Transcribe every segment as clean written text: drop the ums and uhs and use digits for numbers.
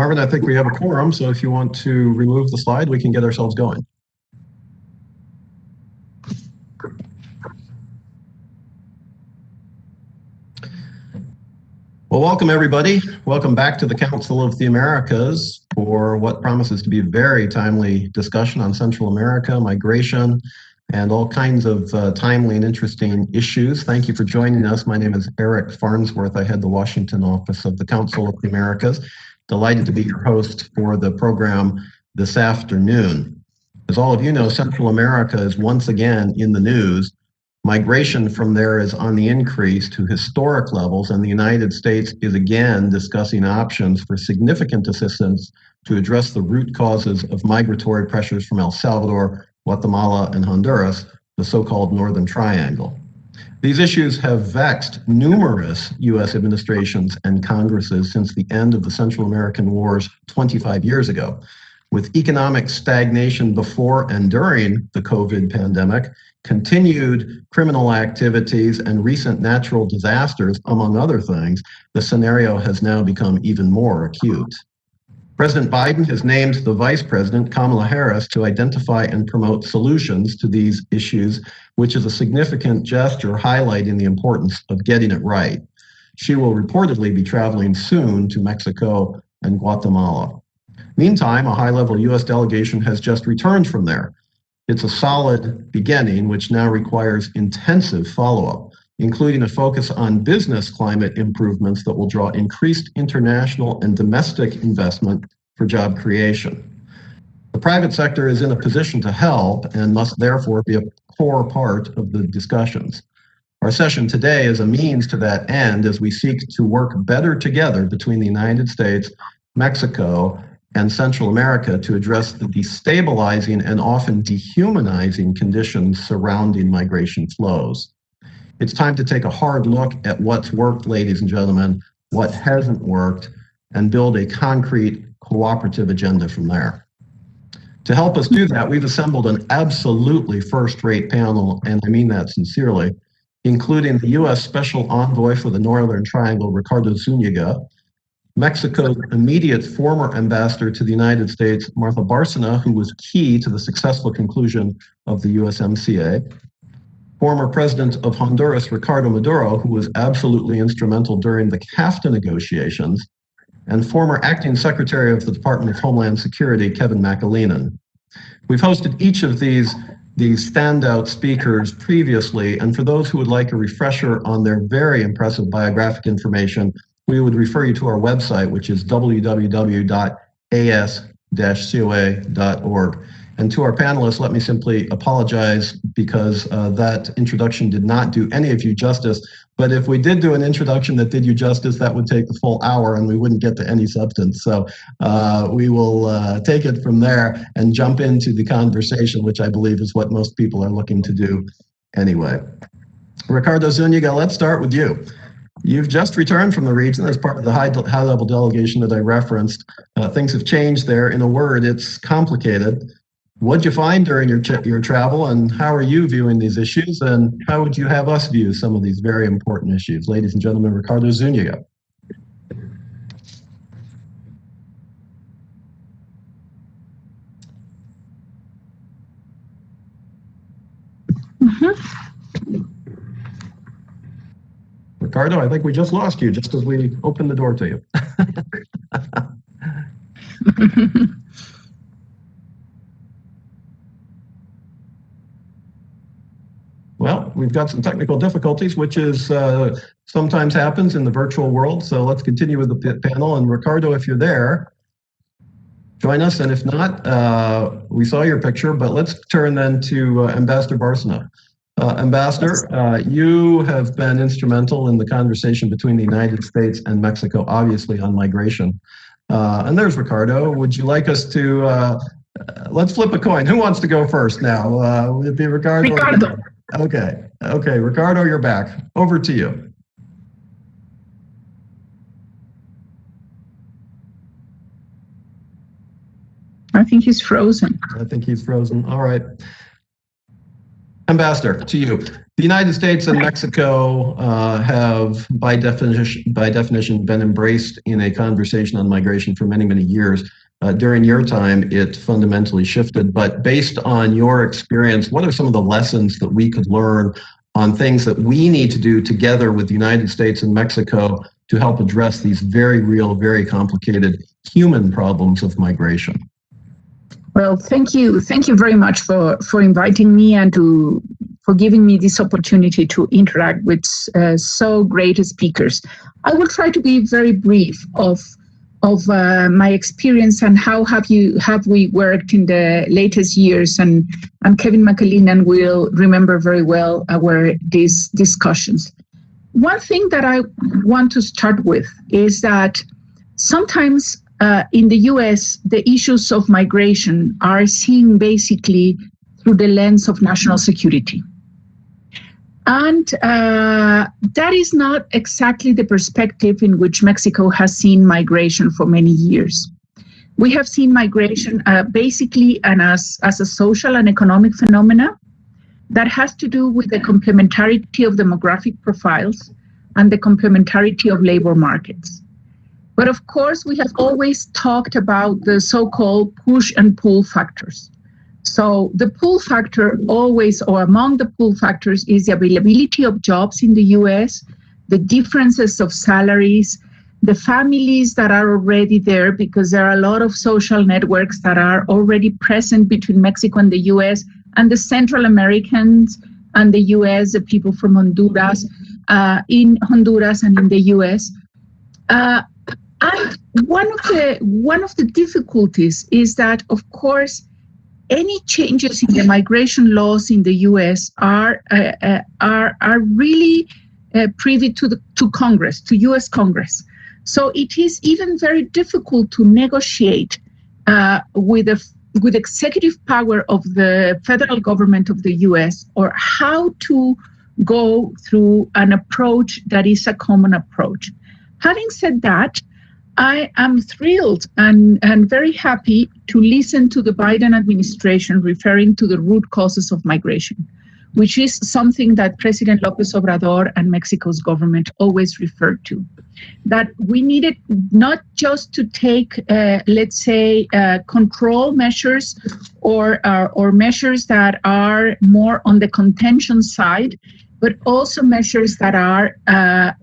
Marvin, I think we have a quorum, so if you want to remove the slide, we can get ourselves going. Well, welcome everybody. Welcome back to the Council of the Americas for what promises to be a very timely discussion on Central America, migration, and all kinds of timely and interesting issues. Thank you for joining us. My name is Eric Farnsworth. I head the Washington office of the Council of the Americas. Delighted to be your host for the program this afternoon. As all of you know, Central America is once again in the news. Migration from there is on the increase to historic levels, and the United States is again discussing options for significant assistance to address the root causes of migratory pressures from El Salvador, Guatemala, and Honduras, the so-called Northern Triangle. These issues have vexed numerous U.S. administrations and Congresses since the end of the Central American Wars 25 years ago. With economic stagnation before and during the COVID pandemic, continued criminal activities, and recent natural disasters, among other things, the scenario has now become even more acute. President Biden has named the Vice President, Kamala Harris, to identify and promote solutions to these issues, which is a significant gesture highlighting the importance of getting it right. She will reportedly be traveling soon to Mexico and Guatemala. Meantime, a high-level U.S. delegation has just returned from there. It's a solid beginning, which now requires intensive follow-up, including a focus on business climate improvements that will draw increased international and domestic investment for job creation. The private sector is in a position to help and must therefore be a core part of the discussions. Our session today is a means to that end as we seek to work better together between the United States, Mexico, and Central America to address the destabilizing and often dehumanizing conditions surrounding migration flows. It's time to take a hard look at what's worked, ladies and gentlemen, what hasn't worked, and build a concrete cooperative agenda from there. To help us do that, we've assembled an absolutely first-rate panel, and I mean that sincerely, including the U.S. Special Envoy for the Northern Triangle, Ricardo Zuniga, Mexico's immediate former ambassador to the United States, Martha Bárcena, who was key to the successful conclusion of the USMCA, former president of Honduras, Ricardo Maduro, who was absolutely instrumental during the CAFTA negotiations, and former acting secretary of the Department of Homeland Security, Kevin McAleenan. We've hosted each of these standout speakers previously, and for those who would like a refresher on their very impressive biographic information, we would refer you to our website, which is www.as-coa.org. And to our panelists, let me simply apologize because that introduction did not do any of you justice. But if we did do an introduction that did you justice, that would take the full hour and we wouldn't get to any substance. So we will take it from there and jump into the conversation, which I believe is what most people are looking to do anyway. Ricardo Zuniga, let's start with you. You've just returned from the region as part of the high-level delegation that I referenced. Things have changed there. In a word, it's complicated. What'd you find during your travel, and how are you viewing these issues, and how would you have us view some of these very important issues? Ladies and gentlemen, Ricardo Zuniga. Ricardo, I think we just lost you just as we opened the door to you. Well, we've got some technical difficulties, which is sometimes happens in the virtual world. So let's continue with the panel. And Ricardo, if you're there, join us. And if not, we saw your picture, but let's turn then to Ambassador Bárcena. Ambassador, you have been instrumental in the conversation between the United States and Mexico, obviously on migration. And there's Ricardo. Would you like us to, let's flip a coin. Who wants to go first now? Would it be Ricardo? Ricardo. Okay, Ricardo, you're back. Over to you. I think he's frozen. I think he's frozen. All right. Ambassador, to you. The United States and Mexico have, by definition, been embraced in a conversation on migration for many, many years. During your time, it fundamentally shifted. But based on your experience, what are some of the lessons that we could learn on things that we need to do together with the United States and Mexico to help address these very real, very complicated human problems of migration? Well, thank you. Thank you very much for inviting me and for giving me this opportunity to interact with so great speakers. I will try to be very brief of my experience and how have we worked in the latest years, and Kevin McAleenan will remember very well these discussions. One thing that I want to start with is that sometimes in the US, the issues of migration are seen basically through the lens of national security. And that is not exactly the perspective in which Mexico has seen migration for many years. We have seen migration basically as a social and economic phenomena that has to do with the complementarity of demographic profiles and the complementarity of labor markets. But of course, we have always talked about the so-called push and pull factors. So the pull factor always, or among the pull factors, is the availability of jobs in the US, the differences of salaries, the families that are already there, because there are a lot of social networks that are already present between Mexico and the US, and the Central Americans and the US, the people from Honduras, in Honduras and in the US. And one of the difficulties is that, of course, any changes in the migration laws in the U.S. are really privy to Congress, to U.S. Congress. So it is even very difficult to negotiate with executive power of the federal government of the U.S. or how to go through an approach that is a common approach. Having said that, I am thrilled and very happy to listen to the Biden administration referring to the root causes of migration, which is something that President López Obrador and Mexico's government always referred to. That we needed not just to take, control measures or measures that are more on the contention side, but also measures that are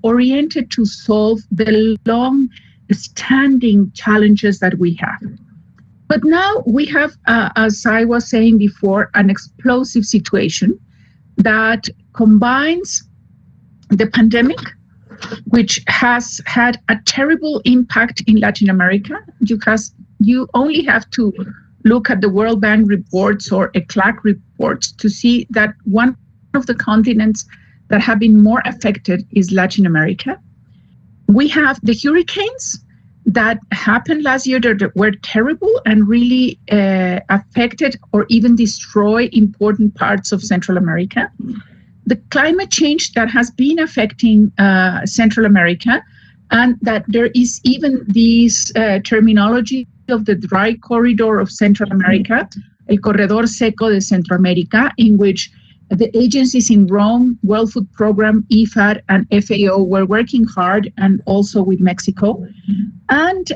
oriented to solve the long-standing challenges that we have. But now we have, as I was saying before, an explosive situation that combines the pandemic, which has had a terrible impact in Latin America. You only have to look at the World Bank reports or ECLAC reports to see that one of the continents that have been more affected is Latin America. We have the hurricanes that happened last year that were terrible and really affected or even destroy important parts of Central America. The climate change that has been affecting Central America, and that there is even this terminology of the dry corridor of Central America, el corredor seco de Centroamérica, in which the agencies in Rome, World Food Program, IFAD, and FAO were working hard, and also with Mexico. And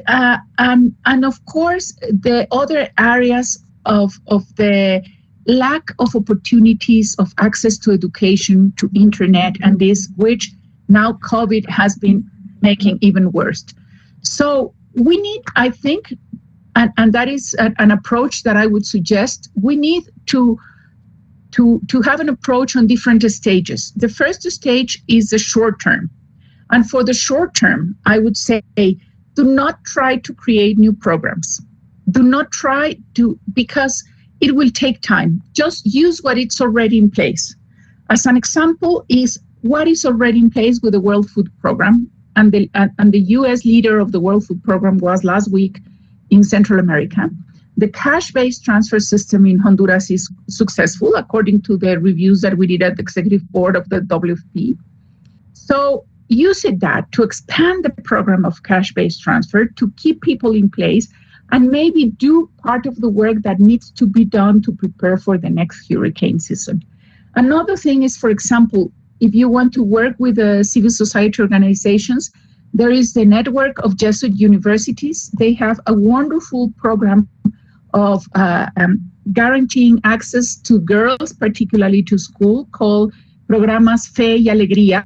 of course, the other areas of the lack of opportunities of access to education, to internet, and this, which now COVID has been making even worse. So we need, I think, and that is an approach that I would suggest, we need to have an approach on different stages. The first stage is the short term. And for the short term, I would say, do not try to create new programs. Do not try to, because it will take time. Just use what is already in place. As an example is what is already in place with the World Food Program. And the US leader of the World Food Program was last week in Central America. The cash-based transfer system in Honduras is successful, according to the reviews that we did at the executive board of the WFP. So use that to expand the program of cash-based transfer, to keep people in place, and maybe do part of the work that needs to be done to prepare for the next hurricane season. Another thing is, for example, if you want to work with civil society organizations, there is the network of Jesuit universities. They have a wonderful program of guaranteeing access to girls, particularly to school, called Programas Fe y Alegría,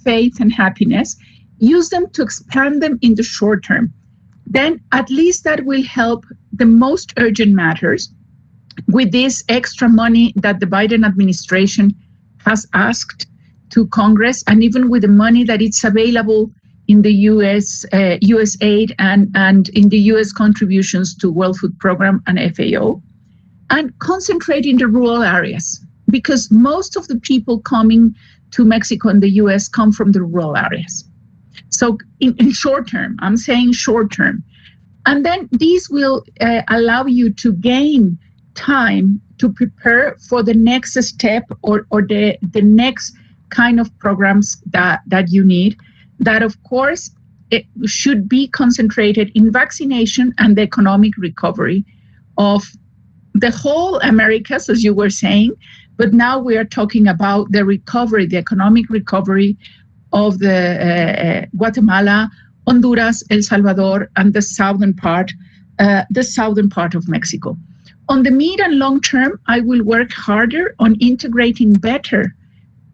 Faith and Happiness. Use them to expand them in the short term. Then at least that will help the most urgent matters with this extra money that the Biden administration has asked to Congress, and even with the money that it's available in the U.S. aid and in the U.S. contributions to World Food Program and FAO, and concentrate in the rural areas, because most of the people coming to Mexico and the U.S. come from the rural areas. So in short term, I'm saying short term. And then these will allow you to gain time to prepare for the next step or the next kind of programs that you need. That, of course, it should be concentrated in vaccination and the economic recovery of the whole Americas, as you were saying. But now we are talking about the recovery, the economic recovery of the Guatemala, Honduras, El Salvador, and the southern part of Mexico. On the mid and long term, I will work harder on integrating better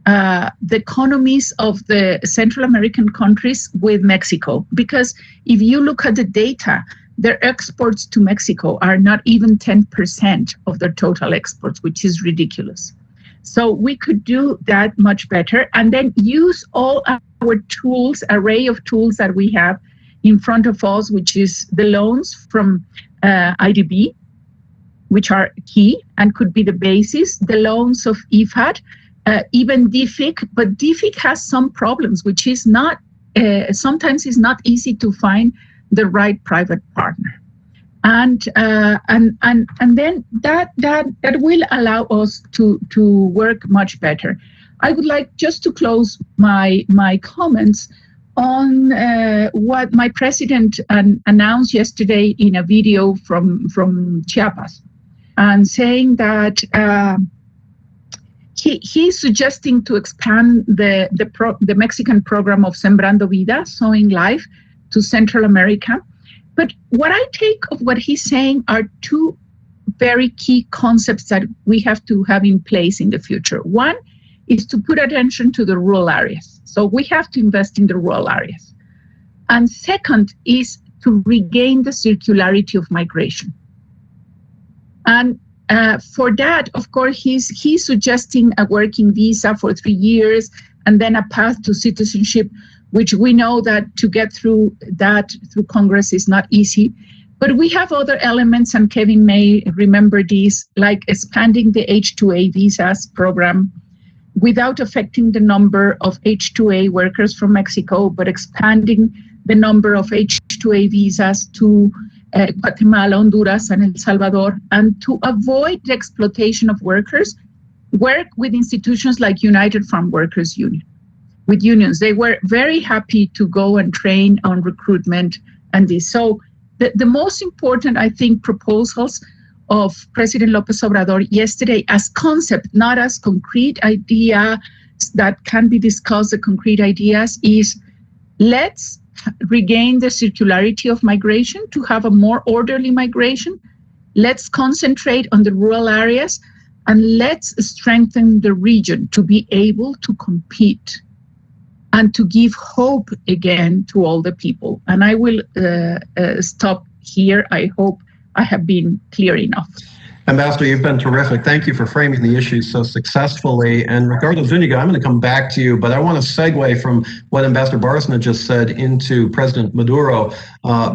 the economies of the Central American countries with Mexico. Because if you look at the data, their exports to Mexico are not even 10% of their total exports, which is ridiculous. So we could do that much better, and then use all our tools, array of tools that we have in front of us, which is the loans from IDB, which are key and could be the basis, the loans of IFAD, even DFIC, but DFIC has some problems, which is not, sometimes it's not easy to find the right private partner. And then that will allow us to work much better. I would like just to close my comments on what my president announced yesterday in a video from Chiapas, and saying that he's suggesting to expand the Mexican program of Sembrando Vida, Sowing Life, to Central America. But what I take of what he's saying are two very key concepts that we have to have in place in the future. One is to put attention to the rural areas. So we have to invest in the rural areas. And second is to regain the circularity of migration. And for that, of course, he's suggesting a working visa for 3 years and then a path to citizenship, which we know that to get through that through Congress is not easy. But we have other elements, and Kevin may remember these, like expanding the H-2A visas program without affecting the number of H-2A workers from Mexico, but expanding the number of H-2A visas to Guatemala, Honduras, and El Salvador, and to avoid the exploitation of workers, work with institutions like United Farm Workers Union. With unions, they were very happy to go and train on recruitment and this. So the most important, I think, proposals of President López Obrador yesterday as concept, not as concrete idea that can be discussed, the concrete ideas, is let's regain the circularity of migration to have a more orderly migration. Let's concentrate on the rural areas, and let's strengthen the region to be able to compete and to give hope again to all the people. And I will stop here. I hope I have been clear enough. Ambassador, you've been terrific. Thank you for framing the issue so successfully. And Ricardo Zuniga, I'm going to come back to you, but I want to segue from what Ambassador Bárcena just said into President Maduro,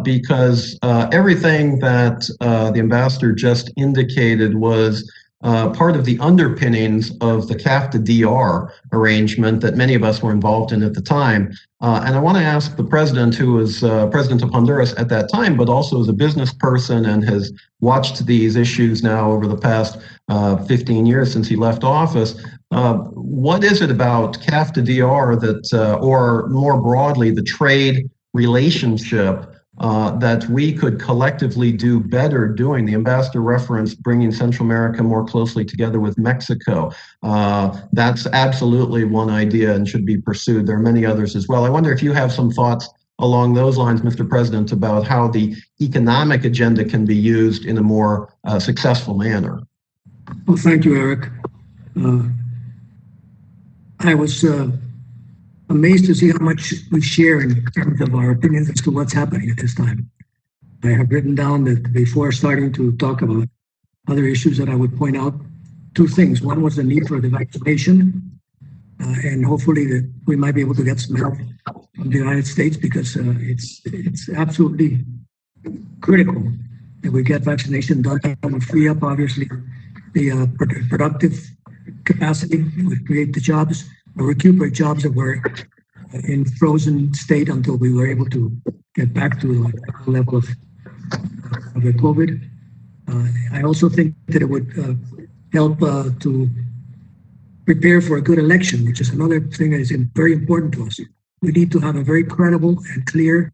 because everything that the ambassador just indicated was part of the underpinnings of the CAFTA-DR arrangement that many of us were involved in at the time. And I want to ask the president, who was president of Honduras at that time, but also is a business person and has watched these issues now over the past 15 years since he left office. What is it about CAFTA-DR that, or more broadly, the trade relationship that we could collectively do better doing. The ambassador referenced bringing Central America more closely together with Mexico. That's absolutely one idea and should be pursued. There are many others as well. I wonder if you have some thoughts along those lines, Mr. President, about how the economic agenda can be used in a more successful manner. Well, thank you, Eric. I was amazed to see how much we share in terms of our opinions as to what's happening at this time. I have written down that before starting to talk about other issues that I would point out, two things. One was the need for the vaccination, and hopefully that we might be able to get some help from the United States, because it's absolutely critical that we get vaccination done. That would free up, obviously, the productive capacity. It would create the jobs, or recuperate jobs that were in frozen state until we were able to get back to a level of the COVID. I also think that it would help to prepare for a good election, which is another thing that is very important to us. We need to have a very credible and clear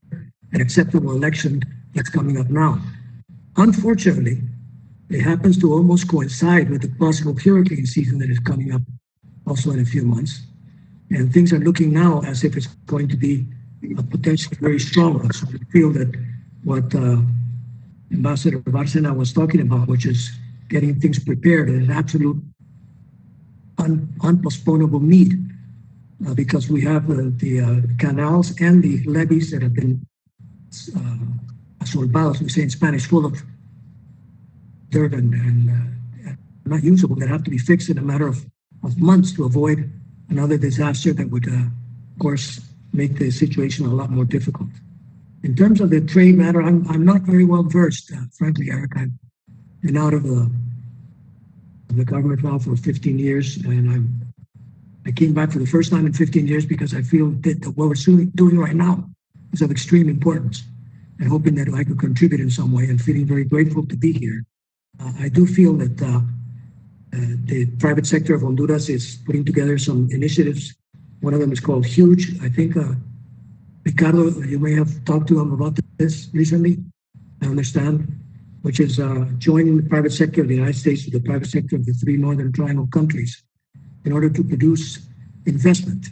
and acceptable election that's coming up now. Unfortunately, it happens to almost coincide with the possible hurricane season that is coming up also in a few months. And things are looking now as if it's going to be a potentially very strong one. So we feel that what Ambassador Bárcena was talking about, which is getting things prepared, is an absolute unpostponable need, because we have the canals and the levees that have been asolvados, we say in Spanish, full of dirt and not usable, that have to be fixed in a matter of months to avoid another disaster that would, of course, make the situation a lot more difficult. In terms of the trade matter, I'm not very well versed, frankly, Eric. I've been out of the government now for 15 years, and I came back for the first time in 15 years because I feel that what we're doing right now is of extreme importance, and hoping that I could contribute in some way, and feeling very grateful to be here. I do feel that the private sector of Honduras is putting together some initiatives. One of them is called Huge. I think, Ricardo, you may have talked to him about this recently, I understand, which is joining the private sector of the United States with the private sector of the three Northern Triangle countries in order to produce investment.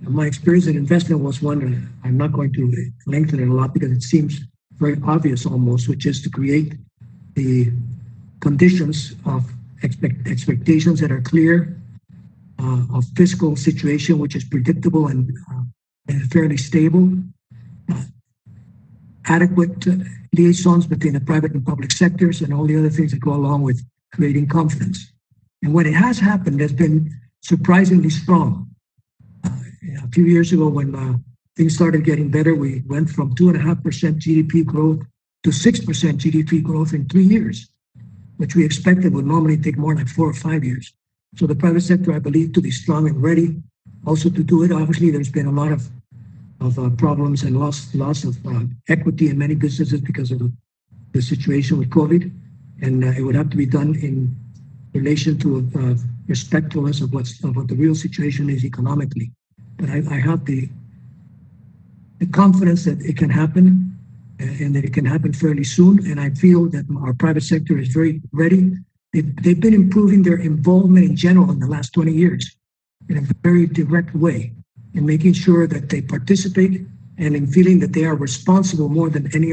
And my experience in investment was one, I'm not going to lengthen it a lot because it seems very obvious almost, which is to create the conditions of expectations that are clear, of fiscal situation which is predictable and fairly stable, adequate liaisons between the private and public sectors, and all the other things that go along with creating confidence. And when it has happened, it's been surprisingly strong. A few years ago, when things started getting better, we went from 2.5% GDP growth to 6% GDP growth in 3 years, which we expected would normally take more like 4 or 5 years. So the private sector, I believe, to be strong and ready also to do it. Obviously, there's been a lot of problems and loss of equity in many businesses because of the situation with COVID. And it would have to be done in relation to respectfulness of what the real situation is economically. But I have the confidence that it can happen, and that it can happen fairly soon. And I feel that our private sector is very ready. They've been improving their involvement in general in the last 20 years in a very direct way, in making sure that they participate and in feeling that they are responsible more than any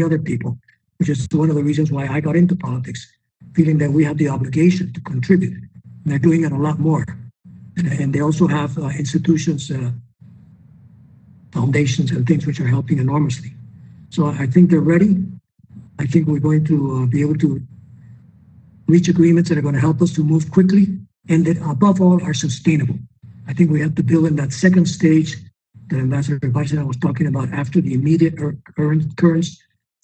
other people, which is one of the reasons why I got into politics, feeling that we have the obligation to contribute. And they're doing it a lot more. And they also have institutions, foundations and things which are helping enormously. So I think they're ready. I think we're going to be able to reach agreements that are going to help us to move quickly, and that above all are sustainable. I think we have to build in that second stage that Ambassador Bárcena was talking about after the immediate current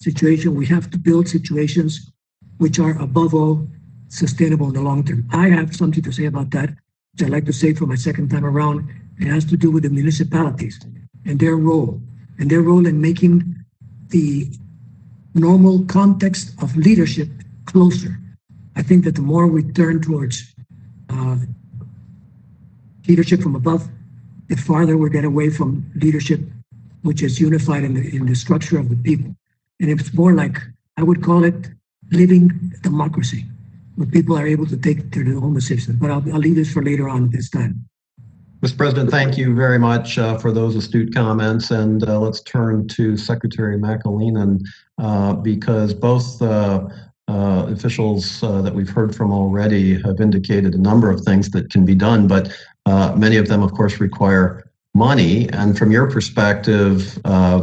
situation. We have to build situations which are above all sustainable in the long term. I have something to say about that, which I'd like to say for my second time around. It has to do with the municipalities and their role in making the normal context of leadership closer. I think that the more we turn towards leadership from above, the farther we get away from leadership which is unified in the structure of the people. And it's more like, I would call it living democracy, where people are able to take their own decisions. But I'll leave this for later on this time. Mr. President, thank you very much for those astute comments. And let's turn to Secretary McAleenan because both officials that we've heard from already have indicated a number of things that can be done, but many of them, of course, require money. And from your perspective,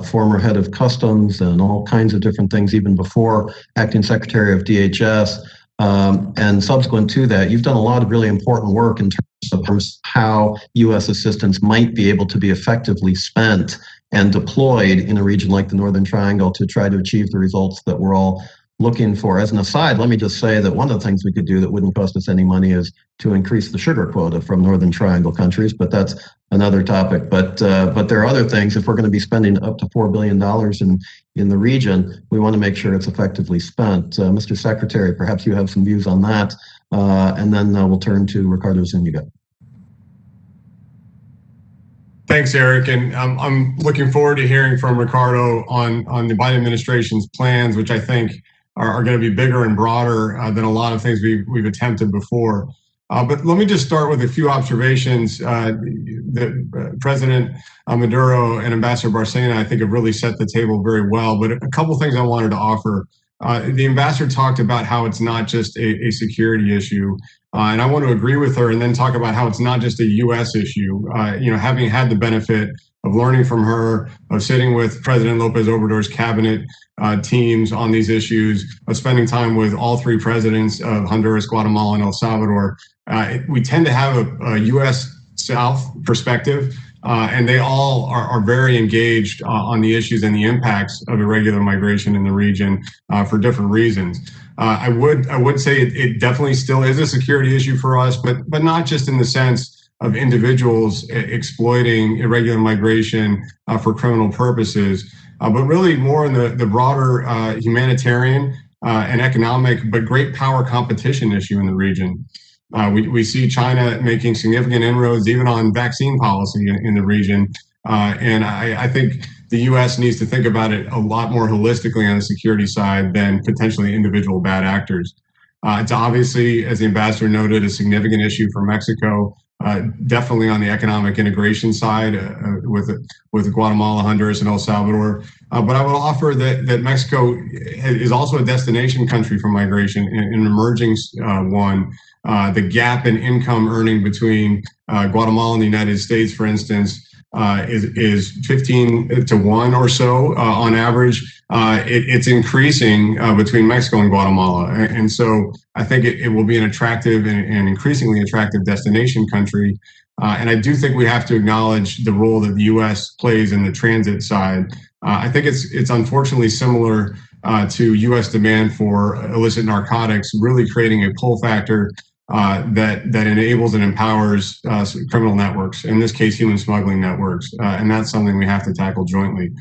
former head of customs and all kinds of different things, even before acting secretary of DHS, and subsequent to that, you've done a lot of really important work in terms of how U.S. assistance might be able to be effectively spent and deployed in a region like the Northern Triangle to try to achieve the results that we're all looking for. As an aside, let me just say that one of the things we could do that wouldn't cost us any money is to increase the sugar quota from Northern Triangle countries, but that's another topic. But there are other things. If we're going to be spending up to $4 billion in the region, we want to make sure it's effectively spent. Mr. Secretary, perhaps you have some views on that, and then we'll turn to Ricardo Zuniga. Thanks, Eric. And I'm looking forward to hearing from Ricardo on the Biden administration's plans, which I think are going to be bigger and broader than a lot of things we've attempted before. But let me just start with a few observations that President Maduro and Ambassador Barcena, I think, have really set the table very well. But a couple things I wanted to offer. The ambassador talked about how it's not just a security issue. And I want to agree with her and then talk about how it's not just a U.S. issue. Having had the benefit of learning from her, of sitting with President Lopez Obrador's cabinet teams on these issues, of spending time with all three presidents of Honduras, Guatemala, and El Salvador, we tend to have a U.S. South perspective, and they all are very engaged on the issues and the impacts of irregular migration in the region for different reasons. I would say it definitely still is a security issue for us, but not just in the sense of individuals exploiting irregular migration for criminal purposes, but really more in the broader humanitarian and economic, but great power competition issue in the region. We see China making significant inroads even on vaccine policy in the region. And I think the U.S. needs to think about it a lot more holistically on the security side than potentially individual bad actors. It's obviously, as the ambassador noted, a significant issue for Mexico, definitely on the economic integration side with Guatemala, Honduras, and El Salvador. But I will offer that Mexico is also a destination country for migration, an emerging one. The gap in income earning between Guatemala and the United States, for instance, is 15 to 1 or so on average. It's increasing between Mexico and Guatemala. And so I think it will be an attractive and increasingly attractive destination country. And I do think we have to acknowledge the role that the U.S. plays in the transit side. I think it's unfortunately similar to U.S. demand for illicit narcotics, really creating a pull factor that enables and empowers criminal networks, in this case, human smuggling networks. And that's something we have to tackle jointly.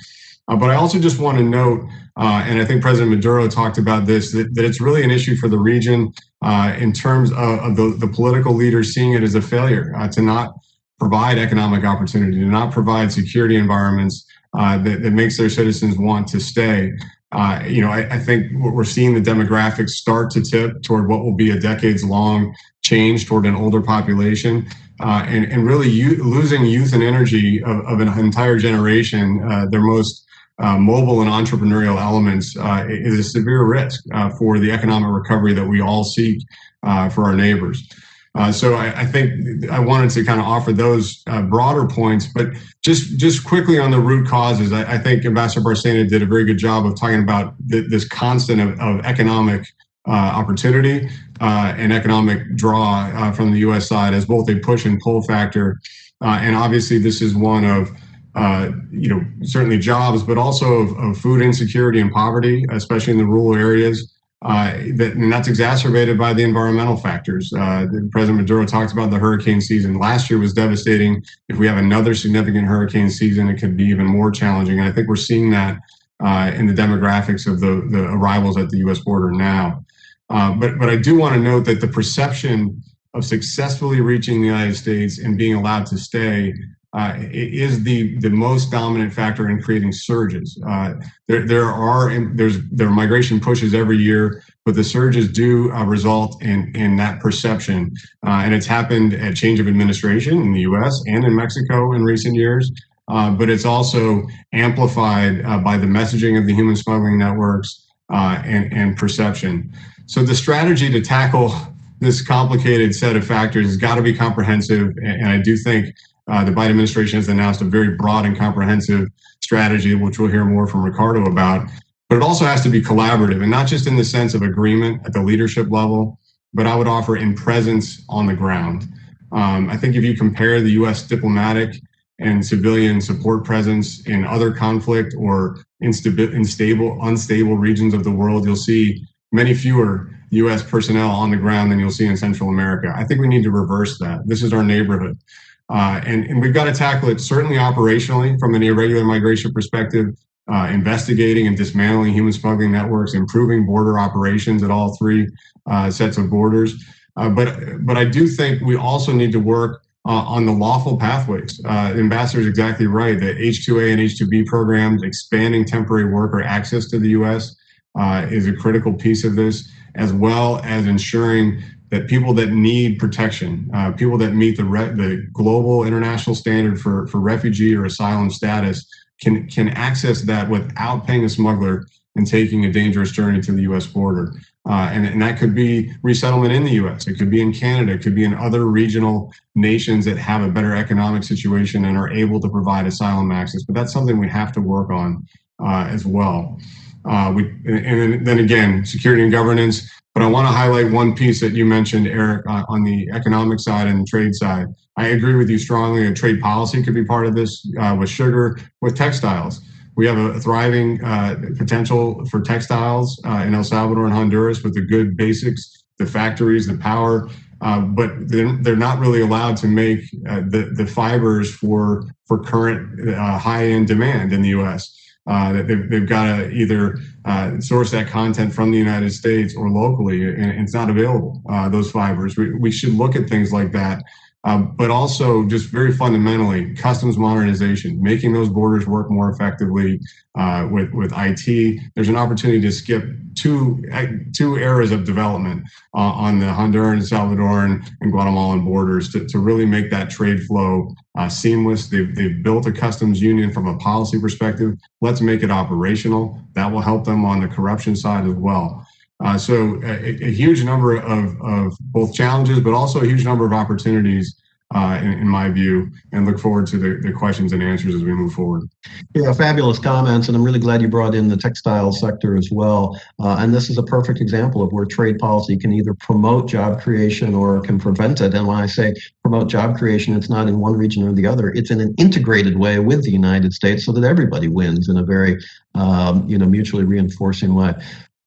But I also just want to note, and I think President Maduro talked about this, that it's really an issue for the region in terms of the political leaders seeing it as a failure to not provide economic opportunity, to not provide security environments that makes their citizens want to stay. I think we're seeing the demographics start to tip toward what will be a decades-long change toward an older population, and really losing youth and energy of an entire generation, their most mobile and entrepreneurial elements, is a severe risk for the economic recovery that we all seek for our neighbors. So I think I wanted to kind of offer those broader points, but just quickly on the root causes, I think Ambassador Barcena did a very good job of talking about this constant of economic opportunity and economic draw from the U.S. side as both a push and pull factor. And obviously this is one of certainly jobs, but also of food insecurity and poverty, especially in the rural areas. And that's exacerbated by the environmental factors. President Maduro talks about the hurricane season. Last year was devastating. If we have another significant hurricane season, it could be even more challenging. And I think we're seeing that in the demographics of the arrivals at the U.S. border now. But I do want to note that the perception of successfully reaching the United States and being allowed to stay is the most dominant factor in creating surges. There are migration pushes every year, but the surges do result in that perception. And it's happened at change of administration in the US and in Mexico in recent years. But it's also amplified by the messaging of the human smuggling networks and perception. So the strategy to tackle this complicated set of factors has got to be comprehensive. And I do think the Biden administration has announced a very broad and comprehensive strategy, which we'll hear more from Ricardo about. But it also has to be collaborative, and not just in the sense of agreement at the leadership level, but I would offer in presence on the ground. I think if you compare the U.S. diplomatic and civilian support presence in other conflict or unstable regions of the world, you'll see many fewer U.S. personnel on the ground than you'll see in Central America. I think we need to reverse that. This is our neighborhood. And we've got to tackle it certainly operationally from an irregular migration perspective, investigating and dismantling human smuggling networks, improving border operations at all three sets of borders. But I do think we also need to work on the lawful pathways. The ambassador is exactly right. The H-2A and H-2B programs, expanding temporary worker access to the U.S. Is a critical piece of this, as well as ensuring that people that need protection, people that meet the global international standard for refugee or asylum status can access that without paying a smuggler and taking a dangerous journey to the U.S. border. And that could be resettlement in the U.S. It could be in Canada. It could be in other regional nations that have a better economic situation and are able to provide asylum access. But that's something we have to work on as well. And then again, security and governance. But I want to highlight one piece that you mentioned, Eric, on the economic side and the trade side. I agree with you strongly. A trade policy could be part of this with sugar, with textiles. We have a thriving potential for textiles in El Salvador and Honduras with the good basics, the factories, the power, but they're not really allowed to make the fibers for current high-end demand in the U.S. They've got to either source that content from the United States or locally, and it's not available, those fibers. We should look at things like that. But also just very fundamentally, customs modernization, making those borders work more effectively with IT. There's an opportunity to skip two eras of development on the Honduran, Salvadoran, and Guatemalan borders to really make that trade flow seamless. They've built a customs union from a policy perspective. Let's make it operational. That will help them on the corruption side as well. So a huge number of both challenges, but also a huge number of opportunities in my view, and look forward to the questions and answers as we move forward. Yeah, fabulous comments, and I'm really glad you brought in the textile sector as well. And this is a perfect example of where trade policy can either promote job creation or can prevent it. And when I say promote job creation, it's not in one region or the other. It's in an integrated way with the United States so that everybody wins in a very mutually reinforcing way.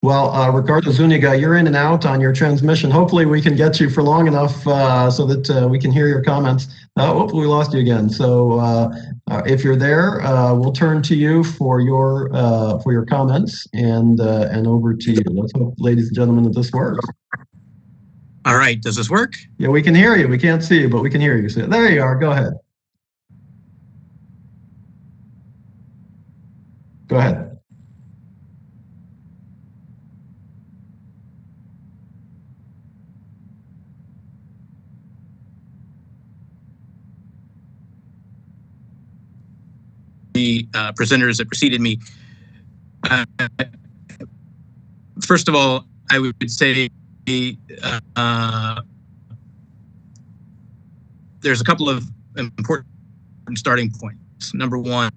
Well, Ricardo Zuniga, you're in and out on your transmission. Hopefully we can get you for long enough so that we can hear your comments. Hopefully we lost you again. So if you're there, we'll turn to you for your comments and over to you. Let's hope, ladies and gentlemen, that this works. All right, does this work? Yeah, we can hear you. We can't see you, but we can hear you. So there you are. Go ahead. Go ahead. The presenters that preceded me. First of all, I would say there's a couple of important starting points. Number one,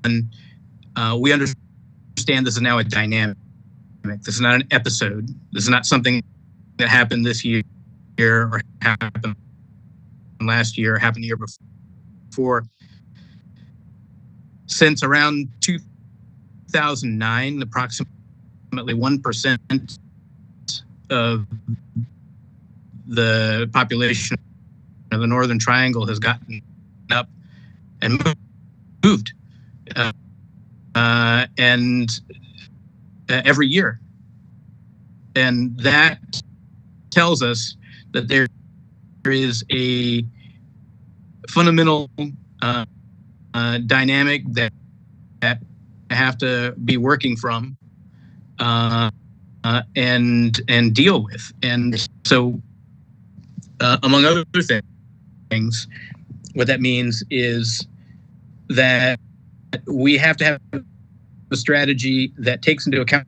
we understand this is now a dynamic. This is not an episode. This is not something that happened this year or happened last year or happened the year before. Since around 2009, approximately 1% of the population of the Northern Triangle has gotten up and moved, and every year. And that tells us that there is a fundamental dynamic that I have to be working from and deal with. And so, among other things, what that means is that we have to have a strategy that takes into account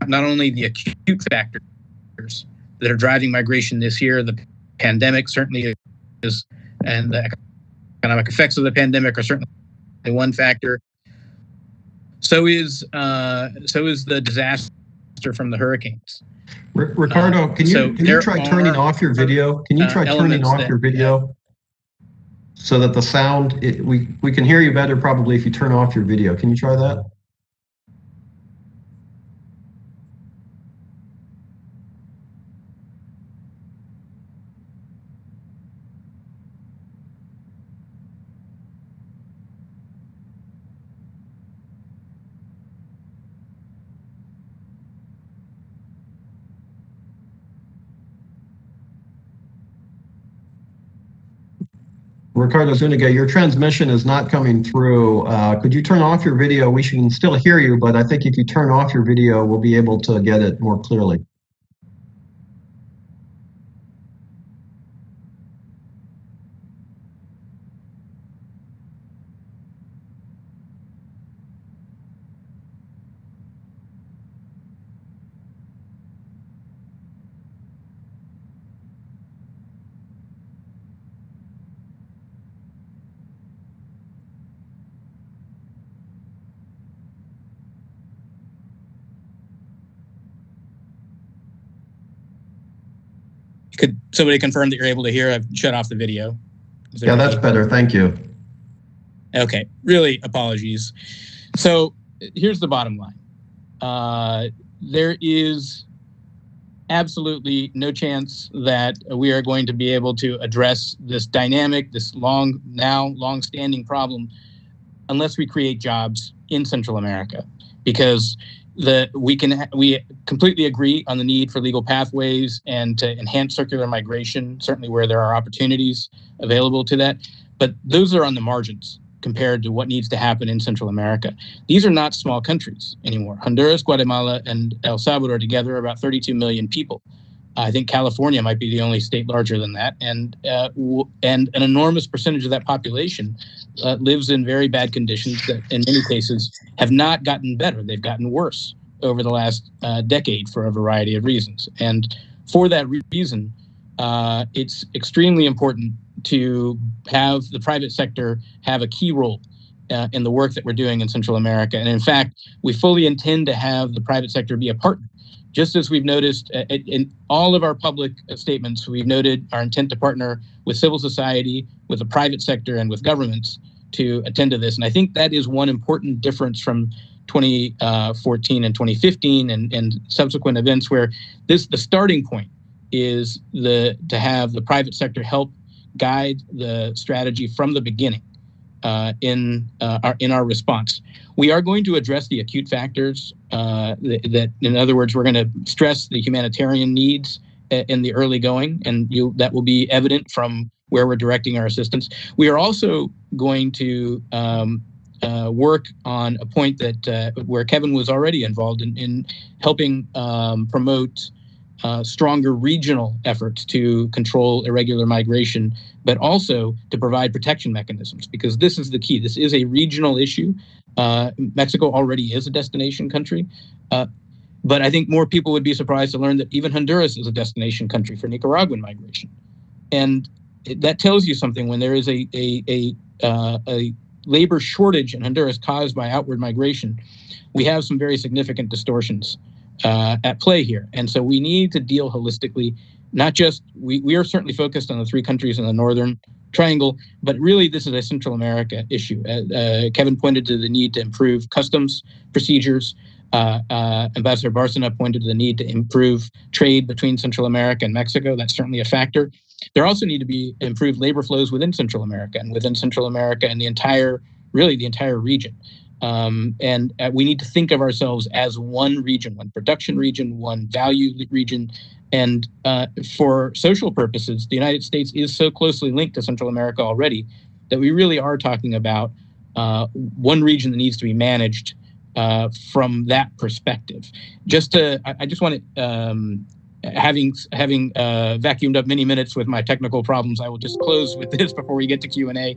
not only the acute factors that are driving migration this year, the pandemic certainly is, and the economic effects of the pandemic are certainly one factor. So is the disaster from the hurricanes. Ricardo, can you try turning off your video? Can you try turning off your video so that the sound, we can hear you better probably if you turn off your video. Can you try that? Ricardo Zuniga, your transmission is not coming through. Could you turn off your video? We can still hear you, but I think if you turn off your video, we'll be able to get it more clearly. Could somebody confirm that you're able to hear? I've shut off the video. Yeah, that's better. Thank you. Okay, really apologies. So here's the bottom line. There is absolutely no chance that we are going to be able to address this dynamic, this long-standing problem, unless we create jobs in Central America, because we completely agree on the need for legal pathways and to enhance circular migration, certainly where there are opportunities available to that. But those are on the margins compared to what needs to happen in Central America. These are not small countries anymore. Honduras, Guatemala, and El Salvador together are about 32 million people. I think California might be the only state larger than that. And an enormous percentage of that population lives in very bad conditions that in many cases have not gotten better. They've gotten worse over the last decade for a variety of reasons. And for that reason, it's extremely important to have the private sector have a key role in the work that we're doing in Central America. And in fact, we fully intend to have the private sector be a partner. Just as we've noticed in all of our public statements, we've noted our intent to partner with civil society, with the private sector, and with governments to attend to this. And I think that is one important difference from 2014 and 2015 and subsequent events where the starting point is to have the private sector help guide the strategy from the beginning in our response. We are going to address the acute factors that, in other words, we're going to stress the humanitarian needs in the early going, and that will be evident from where we're directing our assistance. We are also going to work on a point that where Kevin was already involved in helping promote stronger regional efforts to control irregular migration, but also to provide protection mechanisms, because this is the key. This is a regional issue. Mexico already is a destination country, but I think more people would be surprised to learn that even Honduras is a destination country for Nicaraguan migration. And that tells you something when there is a labor shortage in Honduras caused by outward migration. We have some very significant distortions at play here. And so we need to deal holistically, not just, we are certainly focused on the three countries in the Northern Triangle, but really this is a Central America issue. Kevin pointed to the need to improve customs procedures. Ambassador Bárcena pointed to the need to improve trade between Central America and Mexico. That's certainly a factor. There also need to be improved labor flows within Central America and the entire region. And we need to think of ourselves as one region, one production region, one value region. And for social purposes, the United States is so closely linked to Central America already that we really are talking about one region that needs to be managed from that perspective. I just want to, having vacuumed up many minutes with my technical problems, I will just close with this before we get to Q&A.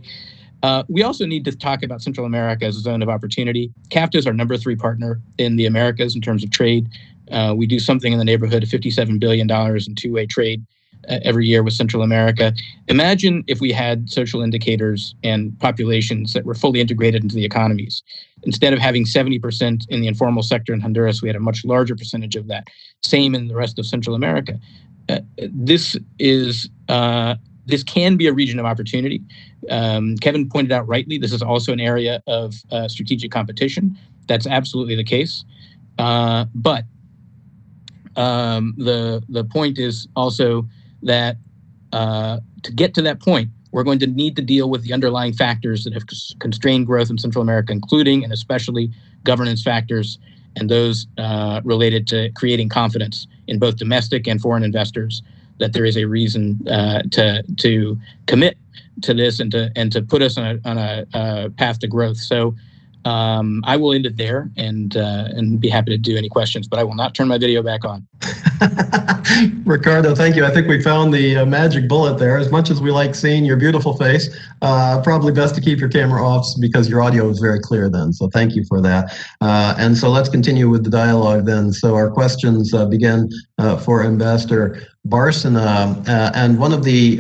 We also need to talk about Central America as a zone of opportunity. CAFTA is our number 3 partner in the Americas in terms of trade. We do something in the neighborhood of $57 billion in two-way trade every year with Central America. Imagine if we had social indicators and populations that were fully integrated into the economies. Instead of having 70% in the informal sector in Honduras, we had a much larger percentage of that. Same in the rest of Central America. This can be a region of opportunity. Kevin pointed out rightly, this is also an area of strategic competition. That's absolutely the case. But the point is also that to get to that point, we're going to need to deal with the underlying factors that have constrained growth in Central America, including and especially governance factors and those related to creating confidence in both domestic and foreign investors that there is a reason to commit to this and to put us on a path to growth. So I will end it there and be happy to do any questions, but I will not turn my video back on. Ricardo, thank you. I think we found the magic bullet there. As much as we like seeing your beautiful face, probably best to keep your camera off because your audio is very clear then. So thank you for that. And so let's continue with the dialogue then. So our questions begin for Ambassador Bárcena, and one of the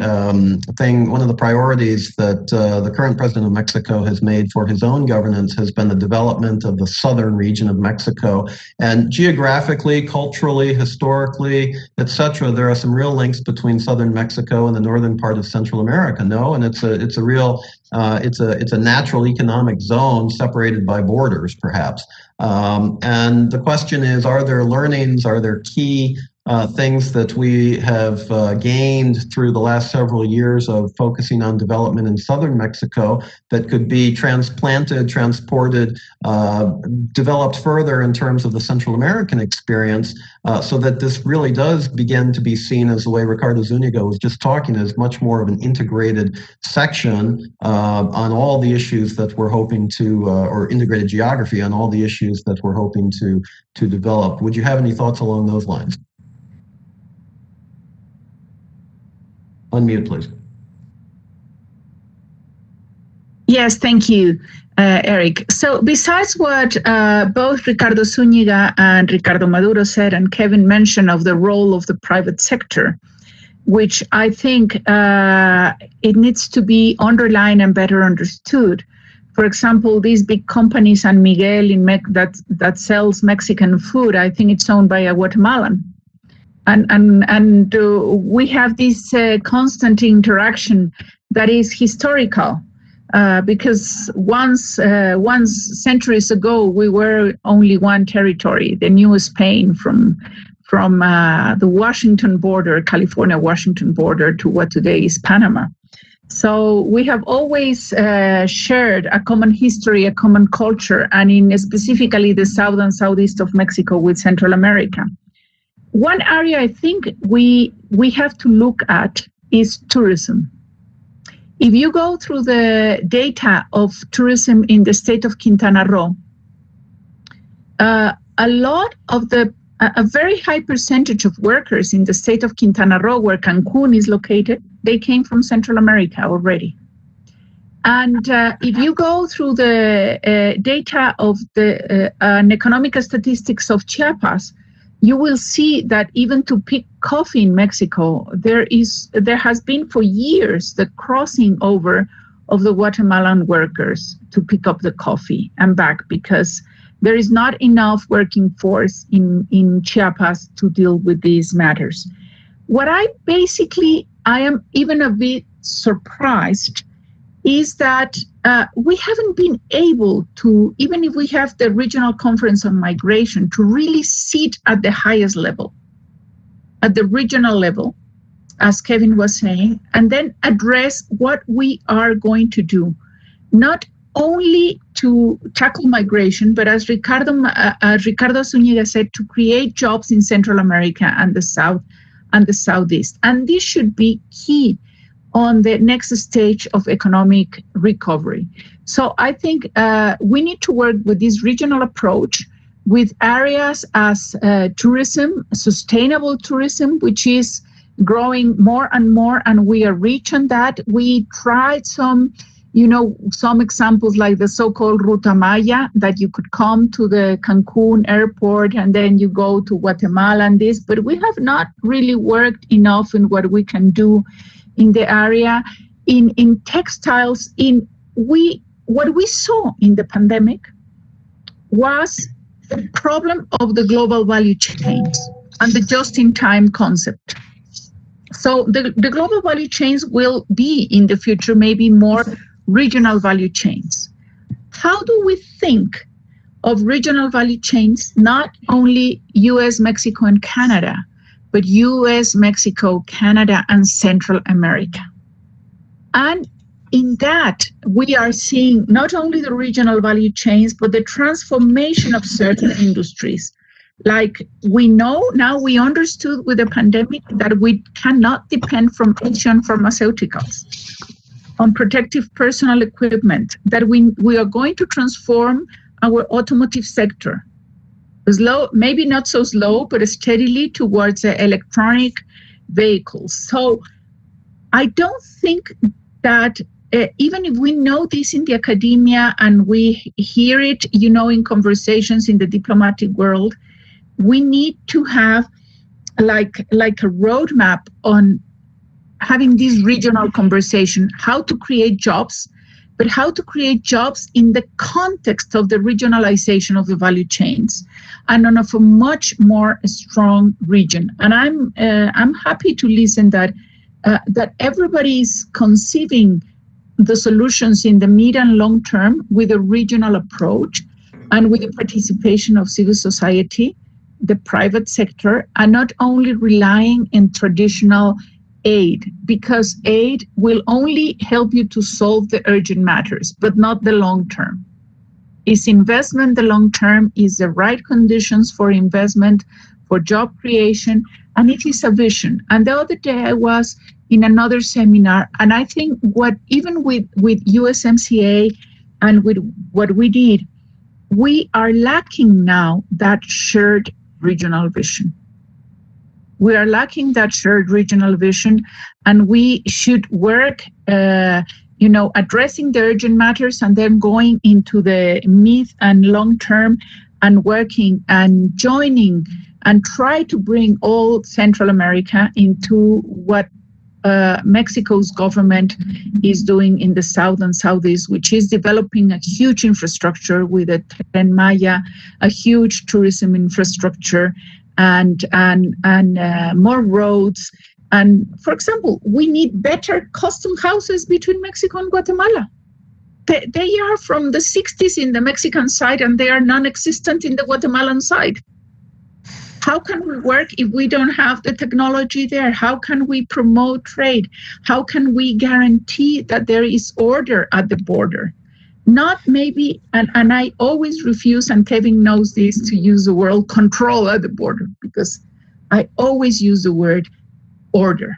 priorities that the current president of Mexico has made for his own governance has been the development of the southern region of Mexico. And geographically, culturally, historically, etc., there are some real links between southern Mexico and the northern part of Central America. No, and it's a real it's a natural economic zone separated by borders, perhaps. And the question is, are there learnings? Are there key things that we have gained through the last several years of focusing on development in southern Mexico that could be transplanted, transported, developed further in terms of the Central American experience, so that this really does begin to be seen as the way Ricardo Zúñiga was just talking, as much more of an integrated section on all the issues that we're hoping to, or integrated geography on all the issues that we're hoping to develop. Would you have any thoughts along those lines? Unmute, please. Yes, thank you, Eric. So besides what both Ricardo Zúñiga and Ricardo Maduro said, and Kevin mentioned of the role of the private sector, which I think it needs to be underlined and better understood. For example, these big companies, San Miguel that sells Mexican food, I think it's owned by a Guatemalan. And we have this constant interaction that is historical, because once centuries ago we were only one territory, the new Spain, from the Washington border, California-Washington border, to what today is Panama. So we have always shared a common history, a common culture, and in specifically the south and southeast of Mexico with Central America. One area I think we have to look at is tourism. If you go through the data of tourism in the state of Quintana Roo, a very high percentage of workers in the state of Quintana Roo, where Cancun is located, they came from Central America already. And if you go through the data of the economic statistics of Chiapas, you will see that even to pick coffee in Mexico, there has been for years the crossing over of the Guatemalan workers to pick up the coffee and back, because there is not enough working force in Chiapas to deal with these matters. What I am even a bit surprised is that we haven't been able to, even if we have the Regional Conference on Migration, to really sit at the highest level, at the regional level, as Kevin was saying, and then address what we are going to do, not only to tackle migration, but as Ricardo Zúñiga said, to create jobs in Central America and the South and the Southeast. And this should be key. on the next stage of economic recovery. So I think we need to work with this regional approach with areas as tourism, sustainable tourism, which is growing more and more, and we are reaching that. We tried some examples like the so-called Ruta Maya, that you could come to the Cancun airport and then you go to Guatemala and this, but we have not really worked enough in what we can do in the area. In textiles, what we saw in the pandemic was the problem of the global value chains and the just-in-time concept. So the global value chains will be in the future maybe more regional value chains. How do we think of regional value chains, not only US, Mexico, and Canada, but US, Mexico, Canada, and Central America? And in that, we are seeing not only the regional value chains, but the transformation of certain industries. Like we know now, we understood with the pandemic that we cannot depend from Asian pharmaceuticals on protective personal equipment, that we are going to transform our automotive sector, slow, maybe not so slow, but steadily towards electronic vehicles. So I don't think that even if we know this in the academia and we hear it, in conversations in the diplomatic world, we need to have like a roadmap on having this regional conversation, how to create jobs, but how to create jobs in the context of the regionalization of the value chains and on a much more strong region. And I'm happy to listen that everybody is conceiving the solutions in the mid and long term with a regional approach and with the participation of civil society, the private sector, and not only relying on traditional aid, because aid will only help you to solve the urgent matters, but not the long term. Is investment the long term? Is the right conditions for investment, for job creation? And it is a vision. And the other day I was in another seminar, and I think even with USMCA and with what we did, we are lacking now that shared regional vision. We are lacking that shared regional vision, and we should work, addressing the urgent matters and then going into the mid and long term and working and joining and try to bring all Central America into what Mexico's government is doing in the South and Southeast, which is developing a huge infrastructure with the Tren Maya, a huge tourism infrastructure, and more roads. And for example, we need better custom houses between Mexico and Guatemala. They are from the 60s in the Mexican side, and they are non-existent in the Guatemalan side. How can we work if we don't have the technology there? How can we promote trade? How can we guarantee that there is order at the border? Not maybe, and I always refuse, and Kevin knows this, to use the word control at the border, because I always use the word order.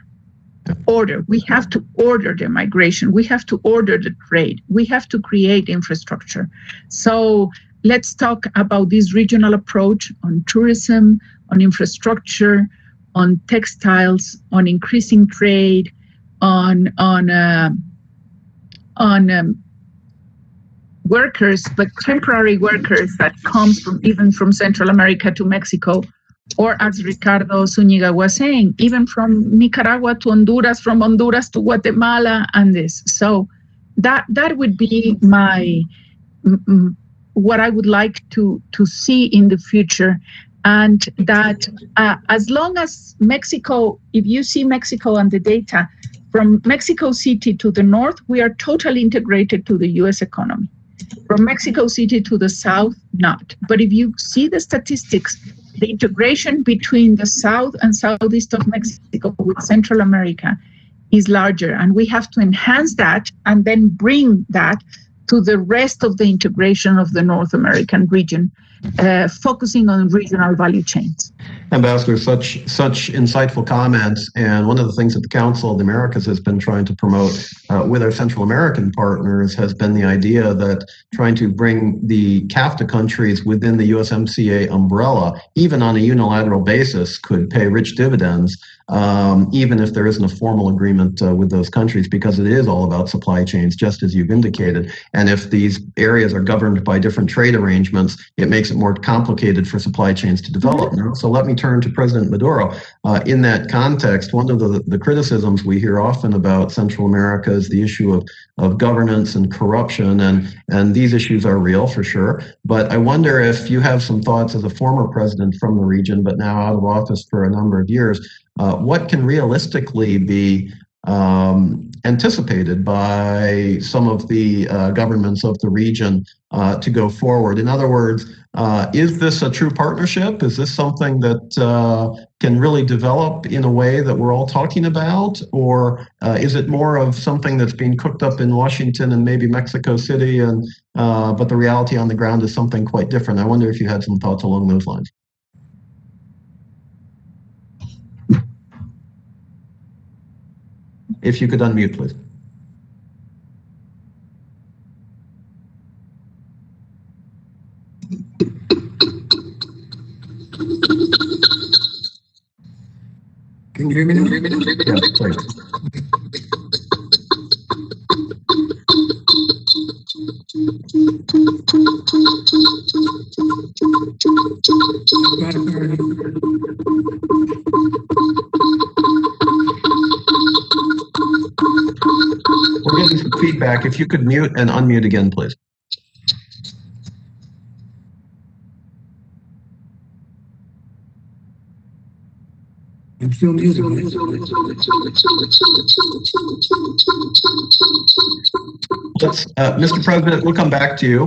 Order. We have to order the migration. We have to order the trade. We have to create infrastructure. So let's talk about this regional approach on tourism, on infrastructure, on textiles, on increasing trade, on workers, but temporary workers that comes from Central America to Mexico, or as Ricardo Zúñiga was saying, even from Nicaragua to Honduras, from Honduras to Guatemala, and this. So that would be what I would like to see in the future. And that as long as Mexico, if you see Mexico and the data, from Mexico City to the north, we are totally integrated to the US economy. From Mexico City to the south, not. But if you see the statistics, the integration between the south and southeast of Mexico with Central America is larger. And we have to enhance that and then bring that to the rest of the integration of the North American region. focusing on regional value chains. Ambassador, such insightful comments. And one of the things that the Council of the Americas has been trying to promote with our Central American partners has been the idea that trying to bring the CAFTA countries within the USMCA umbrella, even on a unilateral basis, could pay rich dividends, even if there isn't a formal agreement with those countries, because it is all about supply chains, just as you've indicated. And if these areas are governed by different trade arrangements, it makes it more complicated for supply chains to develop. So let me turn to President Maduro. In that context, one of the criticisms we hear often about Central America is the issue of governance and corruption, and these issues are real for sure. But I wonder if you have some thoughts as a former president from the region, but now out of office for a number of years, what can realistically be anticipated by some of the governments of the region to go forward? In other words, is this a true partnership? Is this something that can really develop in a way that we're all talking about? Or is it more of something that's being cooked up in Washington and maybe Mexico City, and but the reality on the ground is something quite different? I wonder if you had some thoughts along those lines. If you could unmute, please. Can you hear me now? Yeah, please. We're getting some feedback. If you could mute and unmute again, please. I'm still muted. Let's, Mr. President, we'll come back to you.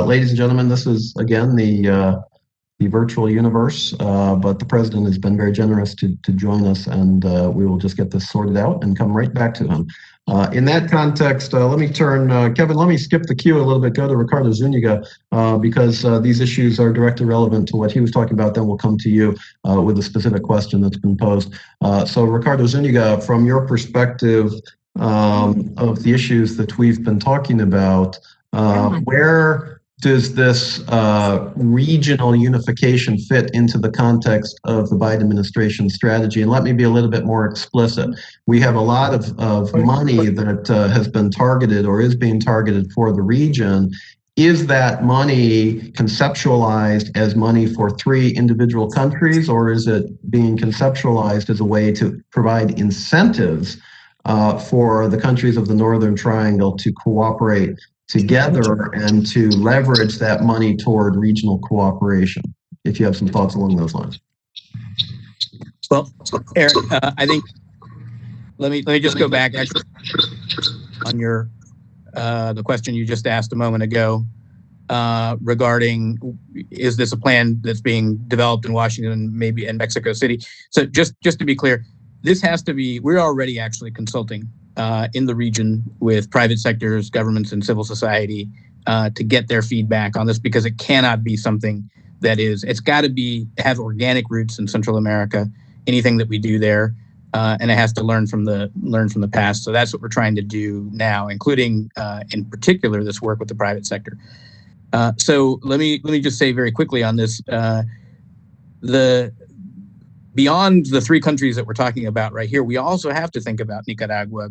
Ladies and gentlemen, this is again the virtual universe, but the president has been very generous to join us, and we will just get this sorted out and come right back to him. In that context, let me turn, Kevin, let me skip the queue a little bit, go to Ricardo Zuniga, because these issues are directly relevant to what he was talking about. Then we'll come to you with a specific question that's been posed. So Ricardo Zuniga, from your perspective of the issues that we've been talking about, where does this regional unification fit into the context of the Biden administration strategy? And let me be a little bit more explicit. We have a lot of money that has been targeted or is being targeted for the region. Is that money conceptualized as money for 3 individual countries, or is it being conceptualized as a way to provide incentives for the countries of the Northern Triangle to cooperate together and to leverage that money toward regional cooperation? If you have some thoughts along those lines. Well, Eric, I think let me just go back actually on your the question you just asked a moment ago regarding, is this a plan that's being developed in Washington, maybe in Mexico City? So just to be clear, this has to be, we're already actually consulting in the region with private sectors, governments, and civil society to get their feedback on this, because it cannot be something that is, it's got to have organic roots in Central America, anything that we do there, and it has to learn from the past. So that's what we're trying to do now, including in particular this work with the private sector. So let me just say very quickly on this, beyond the 3 countries that we're talking about right here, we also have to think about Nicaragua,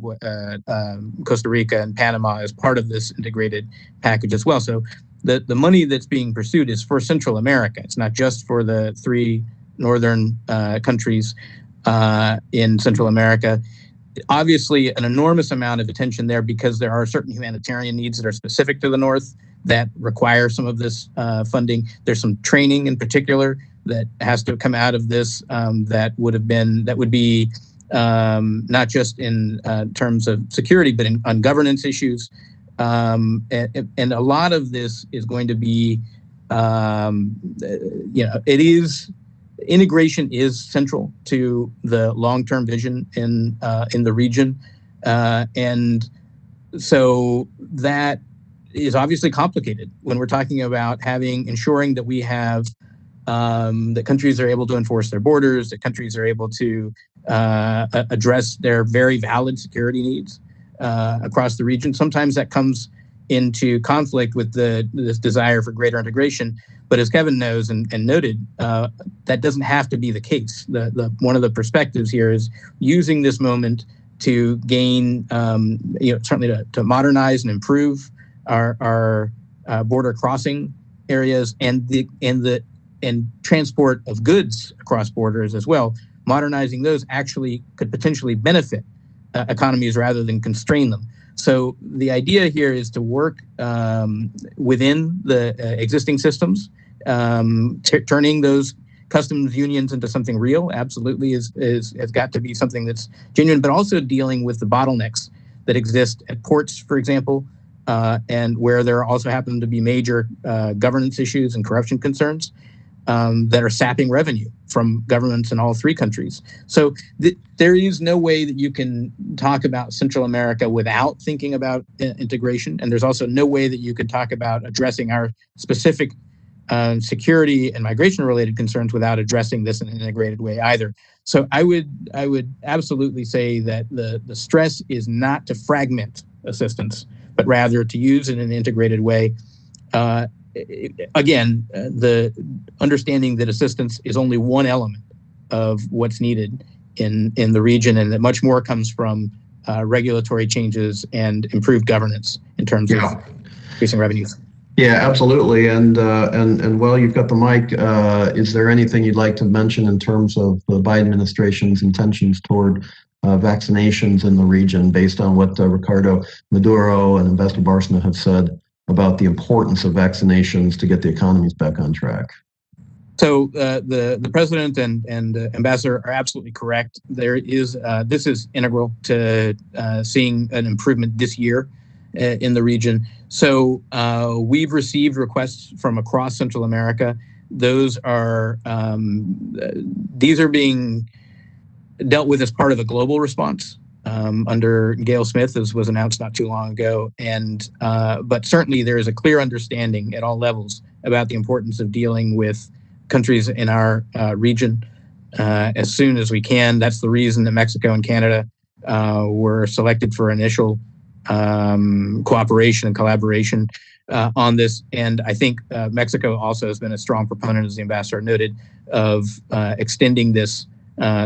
Costa Rica, and Panama as part of this integrated package as well. So the money that's being pursued is for Central America. It's not just for the 3 northern countries in Central America. Obviously, an enormous amount of attention there, because there are certain humanitarian needs that are specific to the North that require some of this funding. There's some training in particular that has to come out of this that would be not just in terms of security, but on governance issues. And a lot of this is going to be, integration is central to the long-term vision in the region. And so that is obviously complicated when we're talking about ensuring that we have that countries are able to enforce their borders, that countries are able to address their very valid security needs across the region. Sometimes that comes into conflict with this desire for greater integration. But as Kevin knows and noted, that doesn't have to be the case. One of the perspectives here is using this moment to gain, certainly to modernize and improve our border crossing areas and transport of goods across borders as well. Modernizing those actually could potentially benefit economies rather than constrain them. So the idea here is to work within the existing systems, turning those customs unions into something real. Absolutely has got to be something that's genuine, but also dealing with the bottlenecks that exist at ports, for example, and where there also happen to be major governance issues and corruption concerns that are sapping revenue from governments in all three countries. So there is no way that you can talk about Central America without thinking about integration. And there's also no way that you could talk about addressing our specific security and migration related concerns without addressing this in an integrated way either. So I would absolutely say that the stress is not to fragment assistance, but rather to use it in an integrated way. Again, the understanding that assistance is only one element of what's needed in the region, and that much more comes from regulatory changes and improved governance in terms of increasing revenues. Yeah, absolutely. And while you've got the mic, is there anything you'd like to mention in terms of the Biden administration's intentions toward vaccinations in the region, based on what Ricardo Maduro and Ambassador Bárcena have said about the importance of vaccinations to get the economies back on track? So the president and ambassador are absolutely correct. There is this is integral to seeing an improvement this year in the region. So we've received requests from across Central America. These are being dealt with as part of a global response under Gail Smith, as was announced not too long ago. And but certainly there is a clear understanding at all levels about the importance of dealing with countries in our region as soon as we can. That's the reason that Mexico and Canada were selected for initial cooperation and collaboration on this. And I think Mexico also has been a strong proponent, as the ambassador noted, of extending this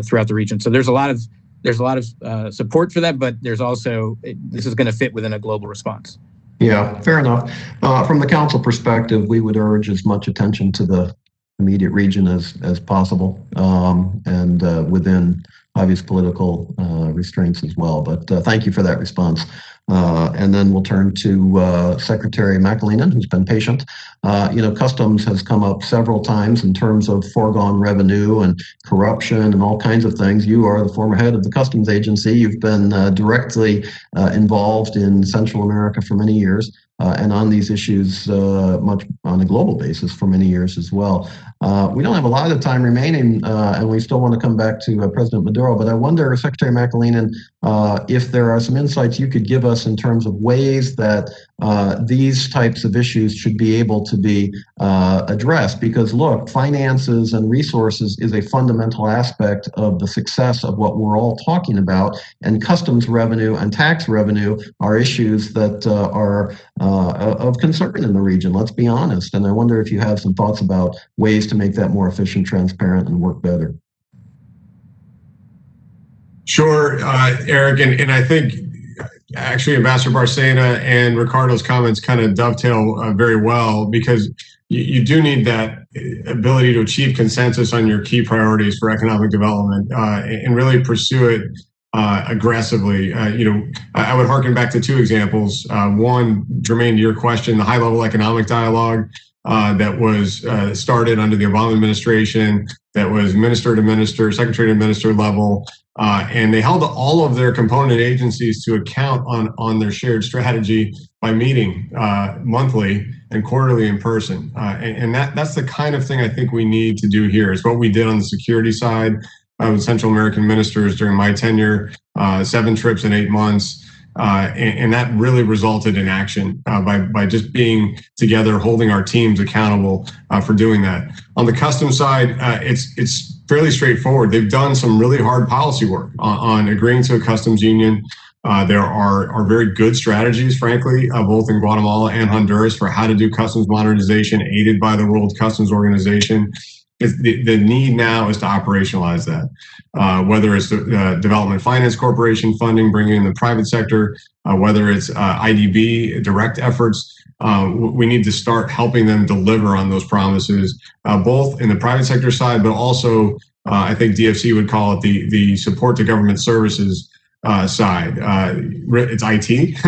throughout the region. So there's a lot of support for that, but there's also, this is going to fit within a global response. Yeah, fair enough. From the council perspective, we would urge as much attention to the immediate region as possible, and within obvious political restraints as well. But thank you for that response. And then we'll turn to Secretary McAleenan, who's been patient. Customs has come up several times in terms of foregone revenue and corruption and all kinds of things. You are the former head of the Customs Agency. You've been directly involved in Central America for many years, and on these issues much on a global basis for many years as well. We don't have a lot of time remaining, and we still want to come back to President Maduro, but I wonder, Secretary McAleenan, if there are some insights you could give us in terms of ways that these types of issues should be able to be addressed. Because look, finances and resources is a fundamental aspect of the success of what we're all talking about, and customs revenue and tax revenue are issues that are of concern in the region, let's be honest. And I wonder if you have some thoughts about ways to make that more efficient, transparent, and work better. Sure, Eric, and I think actually Ambassador Bárcena and Ricardo's comments kind of dovetail very well, because you do need that ability to achieve consensus on your key priorities for economic development and really pursue it aggressively. I would harken back to two examples. One, germane to your question, the high-level economic dialogue that was started under the Obama administration, that was minister to minister, secretary to minister level, and they held all of their component agencies to account on their shared strategy by meeting monthly and quarterly in person. And that's the kind of thing I think we need to do here. It's what we did on the security side with Central American ministers during my tenure, 7 trips in 8 months. And that really resulted in action by just being together, holding our teams accountable for doing that. On the customs side, it's fairly straightforward. They've done some really hard policy work on agreeing to a customs union. There are very good strategies, frankly, both in Guatemala and Honduras for how to do customs modernization, aided by the World Customs Organization. The need now is to operationalize that, whether it's the Development Finance Corporation funding, bringing in the private sector, whether it's IDB direct efforts. We need to start helping them deliver on those promises, both in the private sector side, but also I think DFC would call it the support to government services side. It's IT,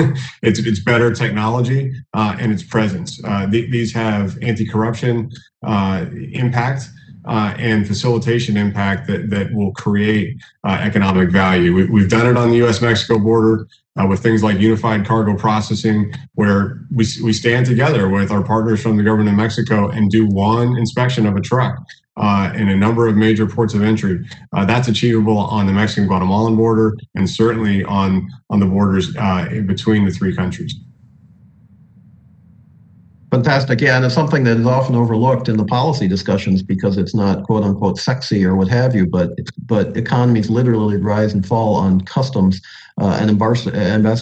it's better technology, and it's presence. These have anti-corruption impact and facilitation impact that will create economic value. We've done it on the U.S.-Mexico border with things like unified cargo processing, where we stand together with our partners from the government of Mexico and do one inspection of a truck in a number of major ports of entry. That's achievable on the Mexican-Guatemalan border and certainly on the borders in between the three countries. Fantastic. Yeah, and it's something that is often overlooked in the policy discussions because it's not quote unquote sexy or what have you, but economies literally rise and fall on customs. And Ambassador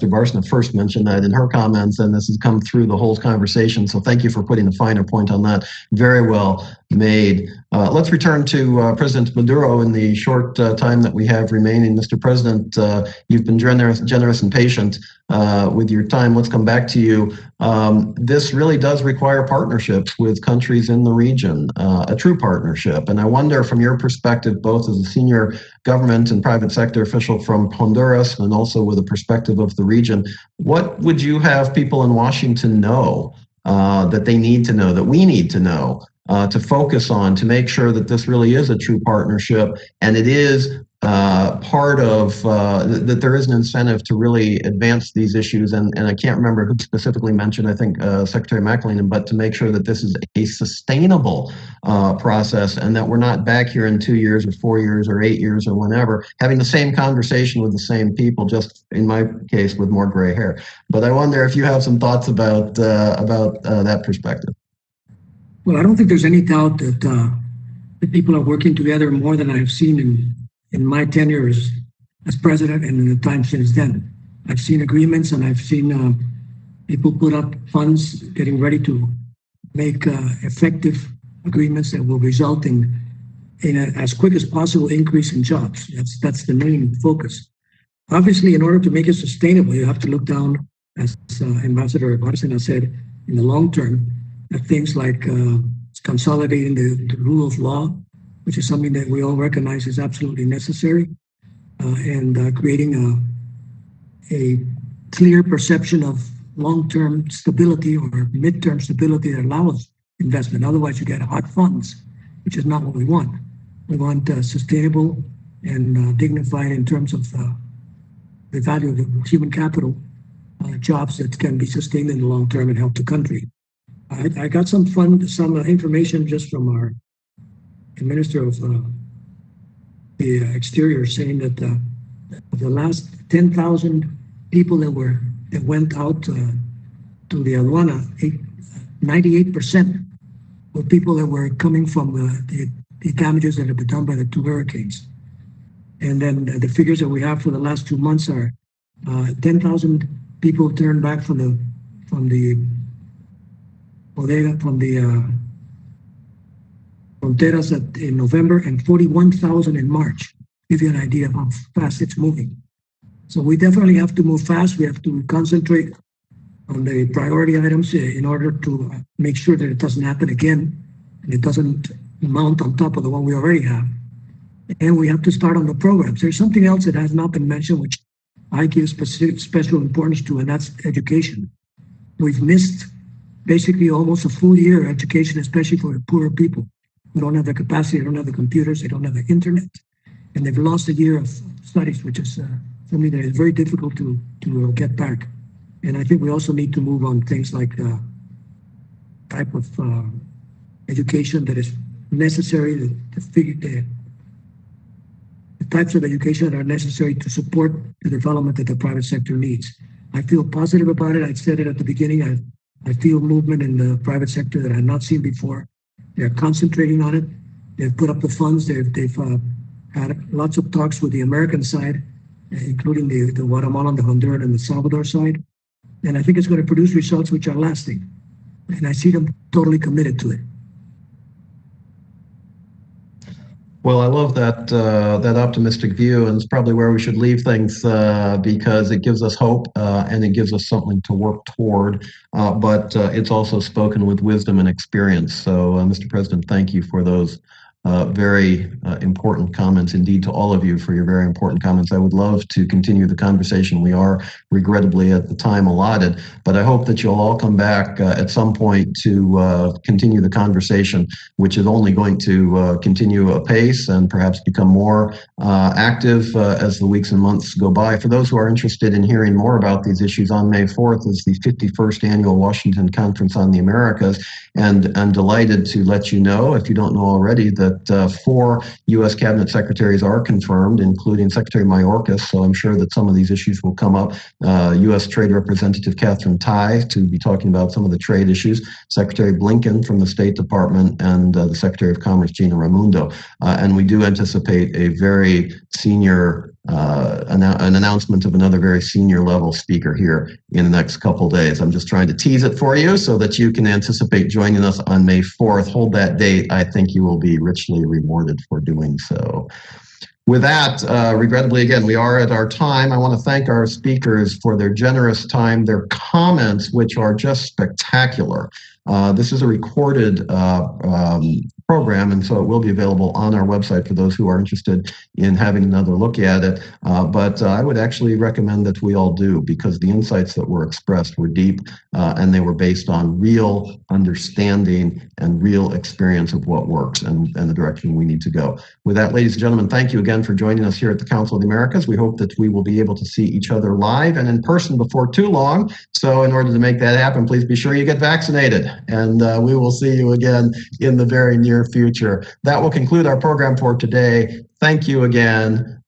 Barsna first mentioned that in her comments, and this has come through the whole conversation. So thank you for putting a finer point on that. Very well made. Let's return to President Maduro in the short time that we have remaining. Mr. President, you've been generous and patient with your time. Let's come back to you. This really does require partnerships with countries in the region, a true partnership. And I wonder, from your perspective, both as a senior government and private sector official from Honduras and also with a perspective of the region, what would you have people in Washington know that they need to know, that we need to know, to focus on, to make sure that this really is a true partnership and it is part of that there is an incentive to really advance these issues, and I can't remember who specifically mentioned, I think Secretary McAleenan, but to make sure that this is a sustainable process and that we're not back here in 2 years or 4 years or 8 years or whenever having the same conversation with the same people, just in my case with more gray hair. But I wonder if you have some thoughts about that perspective. Well, I don't think there's any doubt that the people are working together more than I've seen in my tenure as president and in the time since then. I've seen agreements and I've seen people put up funds getting ready to make effective agreements that will result in as quick as possible increase in jobs. That's the main focus. Obviously, in order to make it sustainable, you have to look down, as Ambassador Barsna said, in the long term, at things like consolidating the rule of law, which is something that we all recognize is absolutely necessary, and creating a clear perception of long-term stability or mid-term stability that allows investment. Otherwise, you get hot funds, which is not what we want. We want sustainable and dignified in terms of the value of the human capital, jobs that can be sustained in the long term and help the country. I got some information just from our Minister of the Exterior saying that of the last 10,000 people that went out to the aduana, 98% were people that were coming from the damages that have been done by the two hurricanes. And then the figures that we have for the last 2 months are 10,000 people turned back from the fronteras in November and 41,000 in March. Give you an idea of how fast it's moving. So we definitely have to move fast. We have to concentrate on the priority items in order to make sure that it doesn't happen again and it doesn't mount on top of the one we already have. And we have to start on the programs. There's something else that has not been mentioned, which I give special importance to, and that's education. We've missed basically almost a full year of education, especially for the poorer people who don't have the capacity, they don't have the computers, they don't have the internet, and they've lost a year of studies, which is something that is very difficult to get back. And I think we also need to move on things like type of education that is necessary, the types of education that are necessary to support the development that the private sector needs. I feel positive about it. I said it at the beginning. I feel movement in the private sector that I had not seen before. They're concentrating on it. They've put up the funds. They've had lots of talks with the American side, including the Guatemalan, the Honduran, and the Salvador side. And I think it's going to produce results which are lasting. And I see them totally committed to it. Well, I love that optimistic view, and it's probably where we should leave things because it gives us hope and it gives us something to work toward. But it's also spoken with wisdom and experience. So, Mr. President, thank you for those very important comments. Indeed, to all of you for your very important comments. I would love to continue the conversation. We are regrettably at the time allotted, but I hope that you'll all come back at some point to continue the conversation, which is only going to continue apace and perhaps become more active as the weeks and months go by. For those who are interested in hearing more about these issues, on May 4th is the 51st Annual Washington Conference on the Americas, and I'm delighted to let you know, if you don't know already, that 4 U.S. Cabinet Secretaries are confirmed, including Secretary Mayorkas, so I'm sure that some of these issues will come up. U.S. Trade Representative Catherine Tai to be talking about some of the trade issues, Secretary Blinken from the State Department, and the Secretary of Commerce, Gina Raimondo. And we do anticipate a very senior an announcement of another very senior level speaker here in the next couple days. I'm just trying to tease it for you so that you can anticipate joining us on May 4th. Hold that date. I think you will be richly rewarded for doing so. With that, regrettably, again, we are at our time. I want to thank our speakers for their generous time, their comments, which are just spectacular. This is a recorded program, and so it will be available on our website for those who are interested in having another look at it. But I would actually recommend that we all do, because the insights that were expressed were deep and they were based on real understanding and real experience of what works and the direction we need to go. With that, ladies and gentlemen, thank you again for joining us here at the Council of the Americas. We hope that we will be able to see each other live and in person before too long. So in order to make that happen, please be sure you get vaccinated, and we will see you again in the very near future. That will conclude our program for today. Thank you again.